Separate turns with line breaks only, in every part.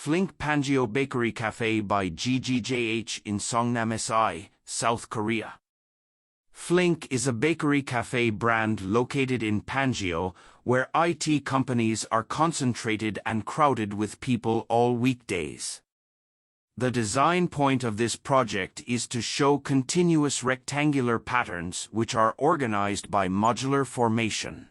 Flink Pangyo Bakery Cafe by GGJH in Seongnam-si, South Korea. Flink is a bakery cafe brand located in Pangyo, where IT companies are concentrated and crowded with people all weekdays. The design point of this project is to show continuous rectangular patterns which are organized by modular formation.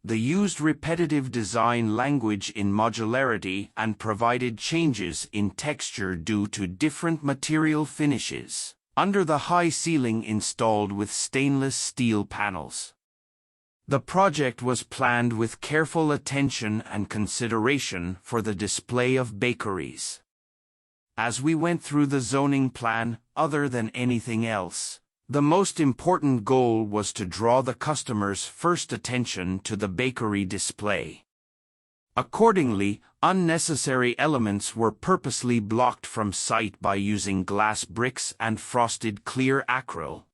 They used repetitive design language in modularity and provided changes in texture due to different material finishes, under the high ceiling installed with stainless steel panels. The project was planned with careful attention and consideration for the display of bakeries. As we went through the zoning plan, other than anything else, the most important goal was to draw the customer's first attention to the bakery display. Accordingly, unnecessary elements were purposely blocked from sight by using glass bricks and frosted clear acrylic.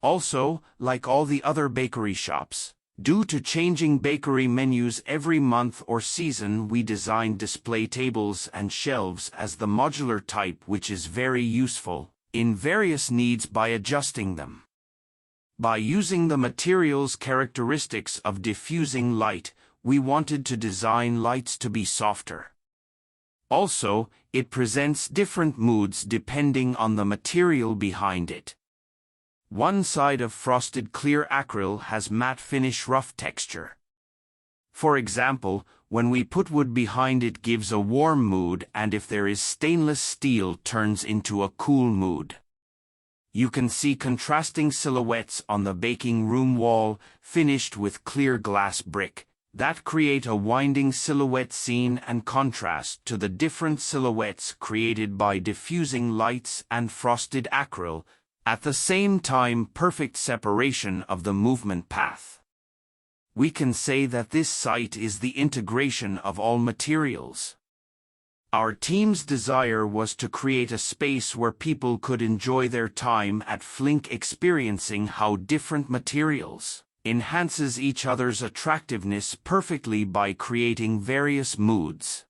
Also, like all the other bakery shops, due to changing bakery menus every month or season, we designed display tables and shelves as the modular type, which is very useful in various needs by adjusting them. By using the material's characteristics of diffusing light, we wanted to design lights to be softer. Also, it presents different moods depending on the material behind it. One side of frosted clear acrylic has matte finish rough texture. For example, when we put wood behind it gives a warm mood, and if there is stainless steel turns into a cool mood. You can see contrasting silhouettes on the baking room wall, finished with clear glass brick, that create a winding silhouette scene and contrast to the different silhouettes created by diffusing lights and frosted acrylic, at the same time perfect separation of the movement path. We can say that this site is the integration of all materials. Our team's desire was to create a space where people could enjoy their time at Flink, experiencing how different materials enhances each other's attractiveness perfectly by creating various moods.